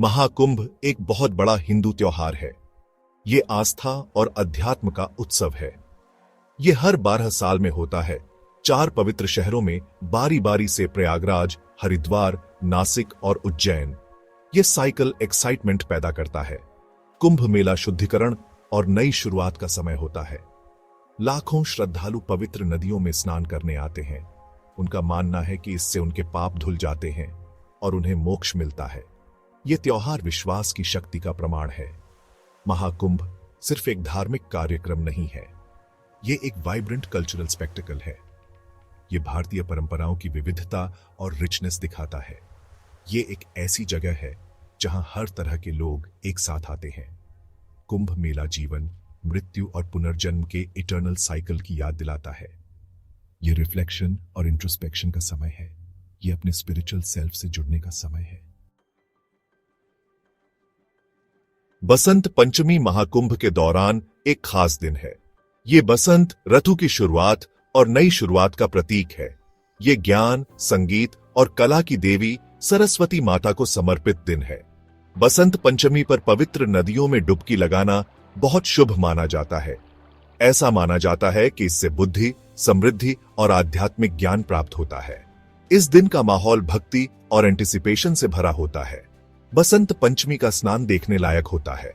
महाकुंभ एक बहुत बड़ा हिंदू त्योहार है। ये आस्था और अध्यात्म का उत्सव है। ये हर 12 साल में होता है। 4 पवित्र शहरों में बारी बारी से प्रयागराज, हरिद्वार, नासिक और उज्जैन। ये साइकिल एक्साइटमेंट पैदा करता है। कुंभ मेला शुद्धिकरण और नई शुरुआत का समय होता है। लाखों श्रद्धालु पवित्र नदियों में स्नान करने आते हैं। उनका मानना है कि इससे उनके पाप धुल जाते हैं और उन्हें मोक्ष मिलता है। यह त्योहार विश्वास की शक्ति का प्रमाण है। महाकुंभ सिर्फ एक धार्मिक कार्यक्रम नहीं है, यह एक वाइब्रेंट कल्चरल स्पेक्टिकल है। यह भारतीय परंपराओं की विविधता और रिचनेस दिखाता है। यह एक ऐसी जगह है जहां हर तरह के लोग एक साथ आते हैं। कुंभ मेला जीवन, मृत्यु और पुनर्जन्म के इटर्नल साइकिल की याद दिलाता है। यह रिफ्लेक्शन और इंट्रोस्पेक्शन का समय है। यह अपने स्पिरिचुअल सेल्फ से जुड़ने का समय है। बसंत पंचमी महाकुंभ के दौरान एक खास दिन है। ये बसंत ऋतु की शुरुआत और नई शुरुआत का प्रतीक है। ये ज्ञान, संगीत और कला की देवी सरस्वती माता को समर्पित दिन है। बसंत पंचमी पर पवित्र नदियों में डुबकी लगाना बहुत शुभ माना जाता है। ऐसा माना जाता है कि इससे बुद्धि, समृद्धि और आध्यात्मिक ज्ञान प्राप्त होता है। इस दिन का माहौल भक्ति और एंटिसिपेशन से भरा होता है। बसंत पंचमी का स्नान देखने लायक होता है।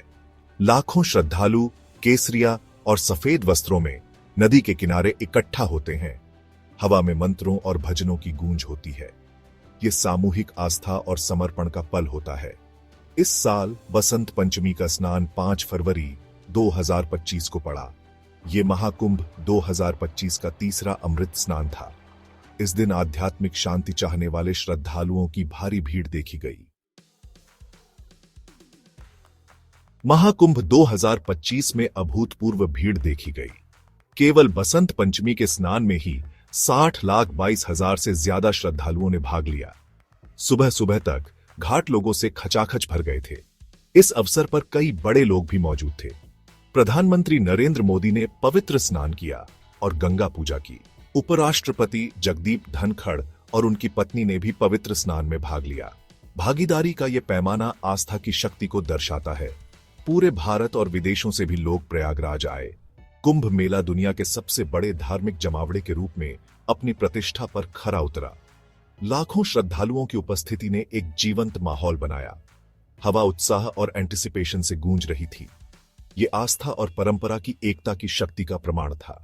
लाखों श्रद्धालु केसरिया और सफेद वस्त्रों में नदी के किनारे इकट्ठा होते हैं। हवा में मंत्रों और भजनों की गूंज होती है। यह सामूहिक आस्था और समर्पण का पल होता है। इस साल बसंत पंचमी का स्नान 5 फरवरी 2025 को पड़ा। यह महाकुंभ 2025 का तीसरा अमृत स्नान था। इस दिन आध्यात्मिक शांति चाहने वाले श्रद्धालुओं की भारी भीड़ देखी गई। महाकुंभ 2025 में अभूतपूर्व भीड़ देखी गई। केवल बसंत पंचमी के स्नान में ही 60,22,000 से ज्यादा श्रद्धालुओं ने भाग लिया। सुबह सुबह तक घाट लोगों से खचाखच भर गए थे। इस अवसर पर कई बड़े लोग भी मौजूद थे। प्रधानमंत्री नरेंद्र मोदी ने पवित्र स्नान किया और गंगा पूजा की। उपराष्ट्रपति जगदीप धनखड़ और उनकी पत्नी ने भी पवित्र स्नान में भाग लिया। भागीदारी का यह पैमाना आस्था की शक्ति को दर्शाता है। पूरे भारत और विदेशों से भी लोग प्रयागराज आए। कुंभ मेला दुनिया के सबसे बड़े धार्मिक जमावड़े के रूप में अपनी प्रतिष्ठा पर खरा उतरा। लाखों श्रद्धालुओं की उपस्थिति ने एक जीवंत माहौल बनाया। हवा उत्साह और एंटिसिपेशन से गूंज रही थी। ये आस्था और परंपरा की एकता की शक्ति का प्रमाण था।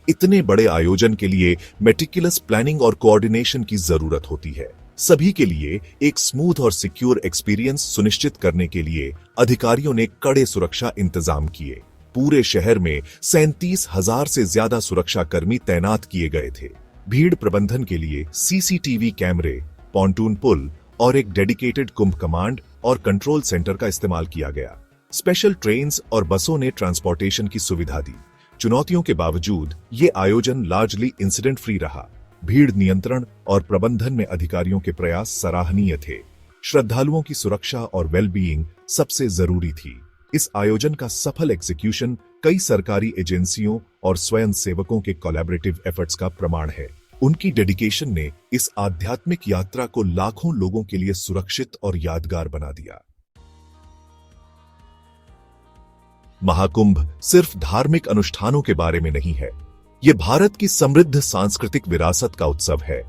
इतने बड़े आयोजन के लिए मेटिकुलस प्लानिंग और कोऑर्डिनेशन की जरूरत होती है। सभी के लिए एक स्मूथ और सिक्योर एक्सपीरियंस सुनिश्चित करने के लिए अधिकारियों ने कड़े सुरक्षा इंतजाम किए। पूरे शहर में 37,000 से ज्यादा सुरक्षा कर्मी तैनात किए गए थे। भीड़ प्रबंधन के लिए सीसीटीवी कैमरे, पॉन्टून पुल और एक डेडिकेटेड कुंभ कमांड और कंट्रोल सेंटर का इस्तेमाल किया गया। स्पेशल ट्रेन्स और बसों ने ट्रांसपोर्टेशन की सुविधा दी। चुनौतियों के बावजूद ये आयोजन लार्जली इंसिडेंट फ्री रहा। भीड़ नियंत्रण और प्रबंधन में अधिकारियों के प्रयास सराहनीय थे। श्रद्धालुओं की सुरक्षा और वेलबीइंग सबसे जरूरी थी। इस आयोजन का सफल एग्जीक्यूशन कई सरकारी एजेंसियों और स्वयं सेवकों के कोलैबोरेटिव एफर्ट्स का प्रमाण है। उनकी डेडिकेशन ने इस आध्यात्मिक यात्रा को लाखों लोगों के लिए सुरक्षित और यादगार बना दिया। महाकुंभ सिर्फ धार्मिक अनुष्ठानों के बारे में नहीं है, ये भारत की समृद्ध सांस्कृतिक विरासत का उत्सव है।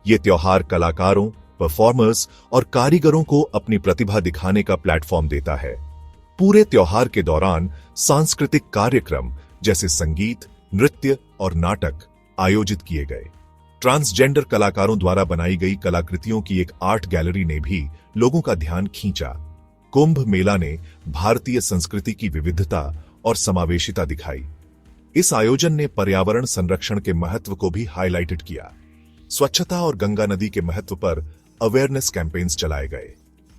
ये त्योहार कलाकारों, परफॉर्मर्स और कारीगरों को अपनी प्रतिभा दिखाने का प्लेटफॉर्म देता है। पूरे त्योहार के दौरान सांस्कृतिक कार्यक्रम जैसे संगीत, नृत्य और नाटक आयोजित किए गए। ट्रांसजेंडर कलाकारों द्वारा बनाई गई कलाकृतियों की एक आर्ट गैलरी ने भी लोगों का ध्यान खींचा। कुंभ मेला ने भारतीय संस्कृति की विविधता और समावेशिता दिखाई। इस आयोजन ने पर्यावरण संरक्षण के महत्व को भी हाईलाइटेड किया। स्वच्छता और गंगा नदी के महत्व पर अवेयरनेस कैंपेन्स चलाए गए।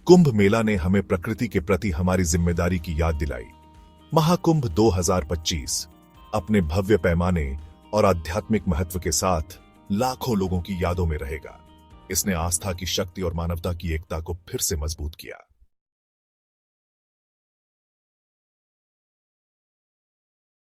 कुंभ मेला ने हमें प्रकृति के प्रति हमारी जिम्मेदारी की याद दिलाई। महाकुंभ 2025 अपने भव्य पैमाने और आध्यात्मिक महत्व के साथ लाखों लोगों की यादों में रहेगा। इसने आस्था की शक्ति और मानवता की एकता को फिर से मजबूत किया।